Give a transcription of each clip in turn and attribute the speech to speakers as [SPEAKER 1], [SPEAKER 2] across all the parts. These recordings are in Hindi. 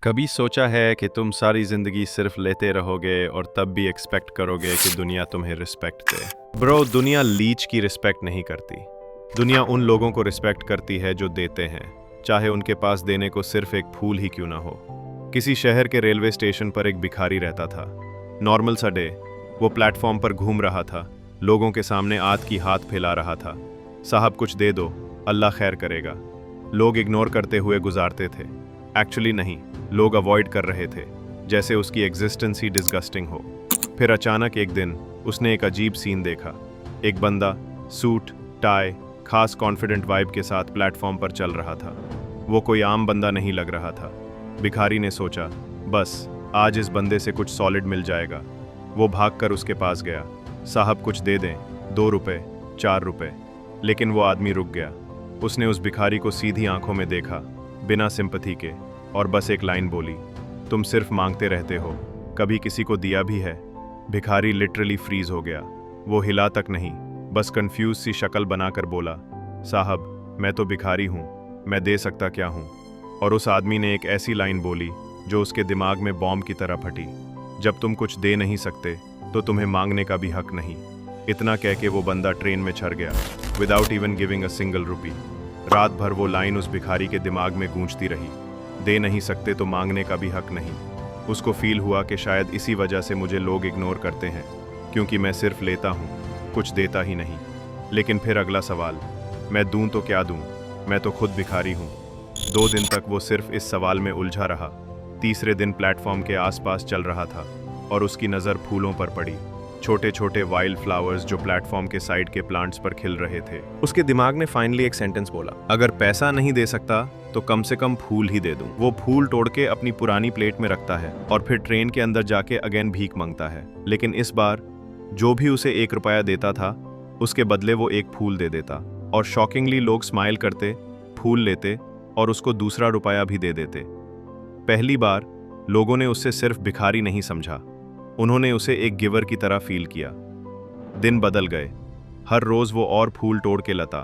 [SPEAKER 1] कभी सोचा है कि तुम सारी जिंदगी सिर्फ लेते रहोगे और तब भी एक्सपेक्ट करोगे कि दुनिया तुम्हें रिस्पेक्ट दे। ब्रो, दुनिया लीच की रिस्पेक्ट नहीं करती। दुनिया उन लोगों को रिस्पेक्ट करती है जो देते हैं, चाहे उनके पास देने को सिर्फ एक फूल ही क्यों ना हो। किसी शहर के रेलवे स्टेशन पर एक भिखारी रहता था। नॉर्मल सा डे। वो प्लेटफॉर्म पर घूम रहा था, लोगों के सामने आद की हाथ फैला रहा था। साहब कुछ दे दो, अल्लाह खैर करेगा। लोग इग्नोर करते हुए गुजारते थे। एक्चुअली नहीं, लोग अवॉइड कर रहे थे, जैसे उसकी एग्जिस्टेंस ही डिस्गस्टिंग हो। फिर अचानक एक दिन उसने एक अजीब सीन देखा। एक बंदा सूट, टाई, खास कॉन्फिडेंट वाइब के साथ प्लेटफॉर्म पर चल रहा था। वो कोई आम बंदा नहीं लग रहा था। भिखारी ने सोचा, बस आज इस बंदे से कुछ सॉलिड मिल जाएगा। वो भागकर उसके पास गया। साहब कुछ दे दें, 2 रुपए, 4 रुपए। लेकिन वो आदमी रुक गया। उसने उस भिखारी को सीधी आंखों में देखा, बिना सिंपैथी के, और बस एक लाइन बोली, तुम सिर्फ मांगते रहते हो, कभी किसी को दिया भी है? भिखारी लिटरली फ्रीज हो गया। वो हिला तक नहीं, बस कंफ्यूज सी शक्ल बनाकर बोला, साहब मैं तो भिखारी हूँ, मैं दे सकता क्या हूँ? और उस आदमी ने एक ऐसी लाइन बोली जो उसके दिमाग में बॉम्ब की तरह फटी, जब तुम कुछ दे नहीं सकते तो तुम्हें मांगने का भी हक नहीं। इतना कह के वो बंदा ट्रेन में चढ़ गया, without even giving a single rupee. रात भर वो लाइन उस भिखारी के दिमाग में गूंजती रही, दे नहीं सकते तो मांगने का भी हक नहीं। उसको फील हुआ कि शायद इसी वजह से मुझे लोग इग्नोर करते हैं, क्योंकि मैं सिर्फ लेता हूँ, कुछ देता ही नहीं। लेकिन फिर अगला सवाल, मैं दूं तो क्या दूं? मैं तो खुद भिखारी हूँ। 2 दिन तक वो सिर्फ इस सवाल में उलझा रहा। तीसरे दिन प्लेटफॉर्म के आसपास चल रहा था और उसकी नज़र फूलों पर पड़ी, छोटे छोटे वाइल्ड फ्लावर्स जो प्लेटफॉर्म के साइड के प्लांट्स पर खिल रहे थे। उसके दिमाग ने फाइनली एक सेंटेंस बोला, अगर पैसा नहीं दे सकता तो कम से कम फूल ही दे दूं। वो फूल तोड़ के अपनी पुरानी प्लेट में रखता है और फिर ट्रेन के अंदर जाके अगेन भीख मांगता है। लेकिन इस बार जो भी उसे 1 रुपया देता था, उसके बदले वो एक फूल दे देता। और शॉकिंगली लोग स्माइल करते, फूल लेते और उसको दूसरा रुपया भी दे देते। पहली बार लोगों ने उससे सिर्फ भिखारी नहीं समझा, उन्होंने उसे एक गिवर की तरह फील किया। दिन बदल गए। हर रोज वो और फूल तोड़ के लाता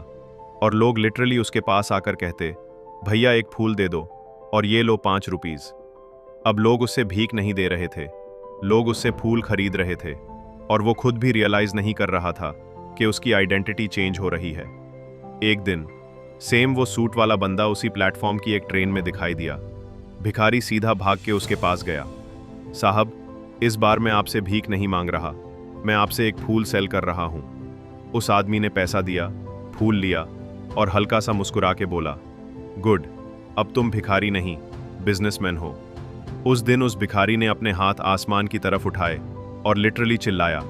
[SPEAKER 1] और लोग लिटरली उसके पास आकर कहते, भैया एक फूल दे दो और ये लो 5 रुपीज। अब लोग उससे भीख नहीं दे रहे थे, लोग उससे फूल खरीद रहे थे। और वो खुद भी रियलाइज नहीं कर रहा था कि उसकी आइडेंटिटी चेंज हो रही है। एक दिन सेम वो सूट वाला बंदा उसी प्लेटफॉर्म की एक ट्रेन में दिखाई दिया। भिखारी सीधा भाग के उसके पास गया, साहब इस बार मैं आपसे भीख नहीं मांग रहा, मैं आपसे एक फूल सेल कर रहा हूं। उस आदमी ने पैसा दिया, फूल लिया और हल्का सा मुस्कुरा के बोला, गुड, अब तुम भिखारी नहीं, बिजनेसमैन हो। उस दिन उस भिखारी ने अपने हाथ आसमान की तरफ उठाए और लिटरली चिल्लाया,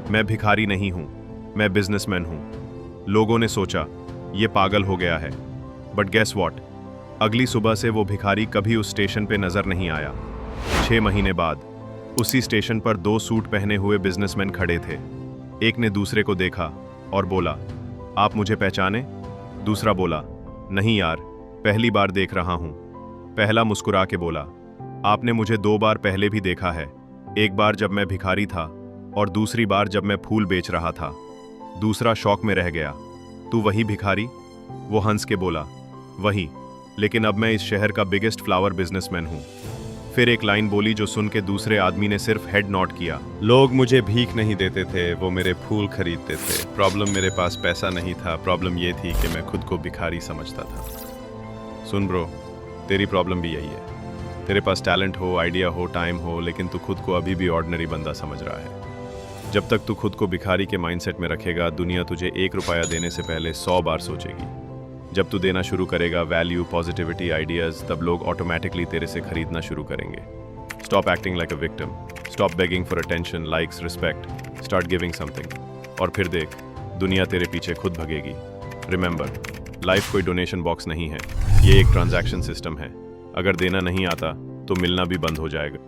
[SPEAKER 1] मैं भिखारी नहीं हूं, मैं बिजनेसमैन हूं। लोगों ने सोचा ये पागल हो गया है, बट गेस वॉट, अगली सुबह से वो भिखारी कभी उस स्टेशन पे नजर नहीं आया। 6 महीने बाद उसी स्टेशन पर 2 सूट पहने हुए बिजनेसमैन खड़े थे। एक ने दूसरे को देखा और बोला, आप मुझे पहचाने? दूसरा बोला, नहीं यार, पहली बार देख रहा हूं। पहला मुस्कुरा के बोला, आपने मुझे 2 बार पहले भी देखा है, एक बार जब मैं भिखारी था और दूसरी बार जब मैं फूल बेच रहा था। दूसरा शौक में रह गया, तू वही भिखारी? वो हंस के बोला, वही, लेकिन अब मैं इस शहर का बिगेस्ट फ्लावर बिजनेसमैन हूं। फिर एक लाइन बोली जो सुन के दूसरे आदमी ने सिर्फ हेड नॉट किया, लोग मुझे भीख नहीं देते थे, वो मेरे फूल खरीदते थे। प्रॉब्लम मेरे पास पैसा नहीं था, प्रॉब्लम ये थी कि मैं खुद को भिखारी समझता था। सुन ब्रो, तेरी प्रॉब्लम भी यही है। तेरे पास टैलेंट हो, आइडिया हो, टाइम हो, लेकिन तू खुद को अभी भी ऑर्डिनरी बंदा समझ रहा है। जब तक तू खुद को भिखारी के माइंडसेट में रखेगा, दुनिया तुझे 1 रुपया देने से पहले 100 बार सोचेगी। जब तू देना शुरू करेगा वैल्यू, पॉजिटिविटी, आइडियाज, तब लोग ऑटोमेटिकली तेरे से खरीदना शुरू करेंगे। Stop acting like a victim, stop begging for attention, likes, respect, start giving something. और फिर देख, दुनिया तेरे पीछे खुद भगेगी। रिमेंबर, लाइफ कोई डोनेशन बॉक्स नहीं है, ये एक ट्रांजैक्शन सिस्टम है। अगर देना नहीं आता तो मिलना भी बंद हो जाएगा।